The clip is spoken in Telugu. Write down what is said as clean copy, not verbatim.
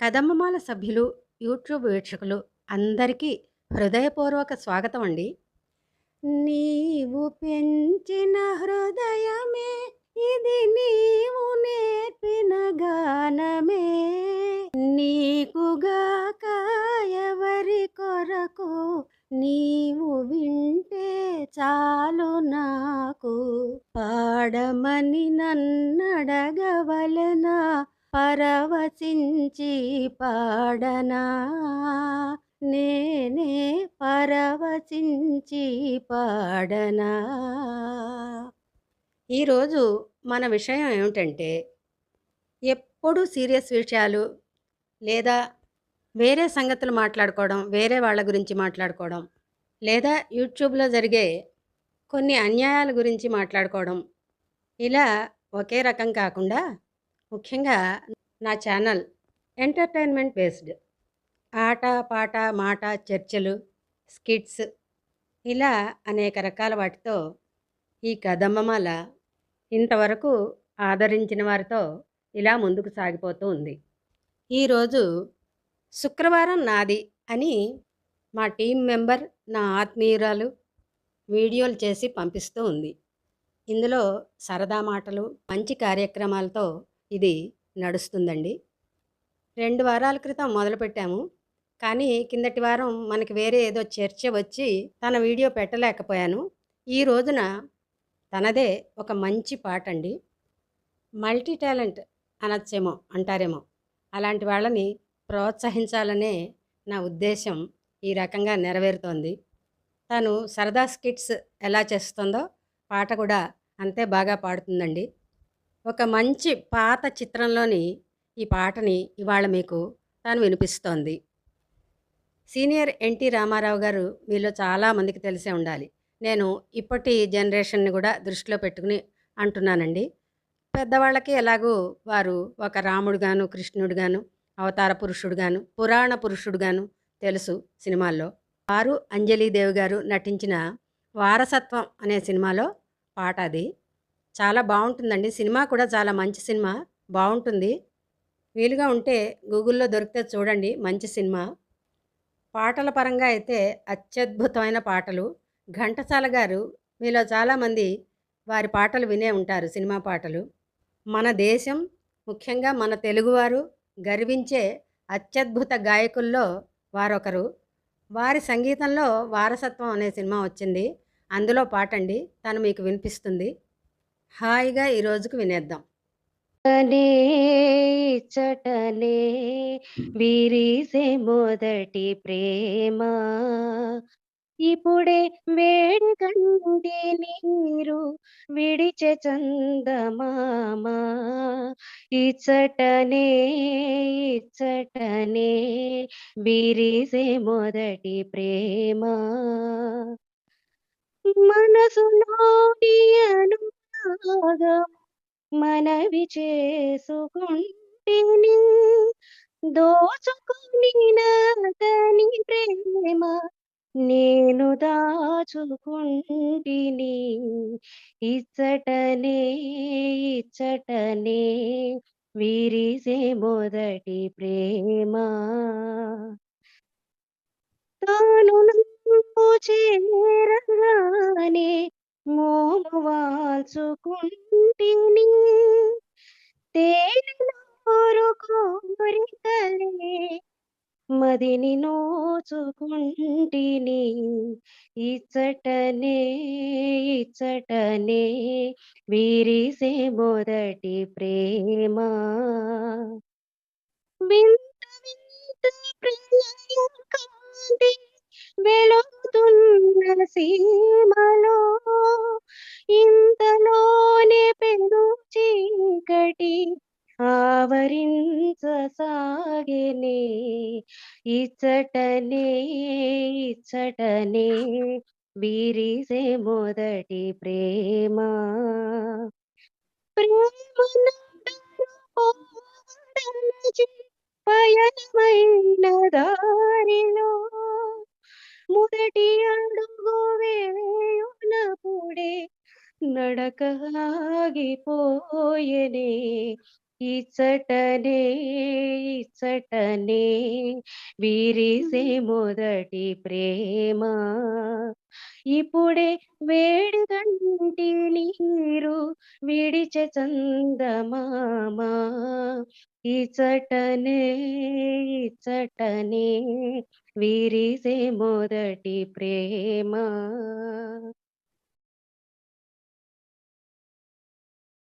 కదమ్మమాల సభ్యులు, యూట్యూబ్ వీక్షకులు అందరికీ హృదయపూర్వక స్వాగతం అండి. నీవు పెంచిన హృదయమే ఇది నీవు నేర్పిన గానమే నీకుగాక ఎవరి కొరకు నీవు వింటే చాలు నాకు పాడమని నన్నడగవలెనా పరవశించి పాడనా నేనే పరవశించి పాడనా. ఈరోజు మన విషయం ఏమిటంటే ఎప్పుడు సీరియస్ విషయాలు లేదా వేరే సంగతులు మాట్లాడుకోవడం, వేరే వాళ్ళ గురించి మాట్లాడుకోవడం, లేదా యూట్యూబ్లో జరిగే కొన్ని అన్యాయాల గురించి మాట్లాడుకోవడం, ఇలా ఒకే రకం కాకుండా ముఖ్యంగా నా ఛానల్ ఎంటర్టైన్మెంట్ బేస్డ్ ఆట పాట మాట చర్చలు స్కిట్స్ ఇలా అనేక రకాల వాటితో ఈ కదమ్మమాల ఇంతవరకు ఆదరించిన వారితో ఇలా ముందుకు సాగిపోతూ ఉంది. ఈరోజు శుక్రవారం నాది అని మా టీం మెంబర్, నా ఆత్మీయురాలు వీడియోలు చేసి పంపిస్తూ ఉంది. ఇందులో సరదా మాటలు, మంచి కార్యక్రమాలతో ఇది నడుస్తుందండి. 2 వారాల క్రితం మొదలుపెట్టాము. కానీ కిందటి వారం మనకి వేరే ఏదో చర్చ వచ్చి తన వీడియో పెట్టలేకపోయాను. ఈ రోజున తనదే ఒక మంచి పాటండి. మల్టీ టాలెంట్ అనొచ్చేమో అంటారేమో. అలాంటి వాళ్ళని ప్రోత్సహించాలనే నా ఉద్దేశం ఈ రకంగా నెరవేరుతోంది. తను సరదా స్కిట్స్ ఎలా చేస్తుందో పాట కూడా అంతే బాగా పాడుతుందండి. ఒక మంచి పాత చిత్రంలోని ఈ పాటని ఇవాళ మీకు తాను వినిపిస్తోంది. సీనియర్ ఎన్టీ రామారావు గారు మీలో చాలామందికి తెలిసే ఉండాలి. నేను ఇప్పటి జనరేషన్ని కూడా దృష్టిలో పెట్టుకుని అంటున్నానండి. పెద్దవాళ్ళకి ఎలాగూ వారు ఒక రాముడుగాను, కృష్ణుడుగాను, అవతార పురుషుడుగాను, పురాణ పురుషుడుగాను తెలుసు సినిమాల్లో. వారు అంజలీదేవి గారు నటించిన వారసత్వం అనే సినిమాలో పాట అది. చాలా బాగుంటుందండి. సినిమా కూడా చాలా మంచి సినిమా, బాగుంటుంది. వీలుగా ఉంటే గూగుల్లో దొరికితే చూడండి, మంచి సినిమా. పాటల పరంగా అయితే అత్యద్భుతమైన పాటలు. ఘంటసాల గారు మీలో చాలామంది వారి పాటలు వినే ఉంటారు, సినిమా పాటలు. మన దేశం, ముఖ్యంగా మన తెలుగువారు గర్వించే అత్యద్భుత గాయకుల్లో వారొకరు. వారి సంగీతంలో వారసత్వం అనే సినిమా వచ్చింది. అందులో పాటండి, తను మీకు వినిపిస్తుంది. హాయిగా ఈ రోజుకు వినేద్దాం. చటనే చటనే విరిసే మొదటి ప్రేమ ఇప్పుడే వేడి కంటి నీరు విడిచే చందమామ ఇచ్చటనే ఇచ్చటనే విరిసే మొదటి ప్రేమ మనసులోని అనురాగం మనవి చేసుకుంటిని దోచుకుని నాతని ప్రేమ నేను దాచుకుంటిని ఇచ్చటనే ఇచ్చటనే విరిసే మొదటి ప్రేమ తాను నన్ను చేరగానే మోము వాల్చుకుంటిని తేనెలూరు కోరికలే మదిని నోచుకుంటిని ఇచ్చటనే ఇచ్చటనే విరిసే మొదటి ప్రేమ వింత వింత ప్రణయం కాంతి వెలుగుతున్న సీమలో ఇంతలోనే పెను చీకటి ఆవరించసాగెనే ఇచ్చటనే ఇచ్చటనే విరిసే మొదటి ప్రేమ ప్రేమనచి పయనమైన దారిలో మొదటి అడుగు వేయునప్పుడే నడక ఆగిపోయెనే ఇచ్చటనే ఇచ్చటనే విరిసే మొదటి ప్రేమ. ఇప్పుడే వేడిగంటి నీరు విడిచె చందమామ. ఇచటనే ఇచ్చటనే విరిసే మొదటి ప్రేమ.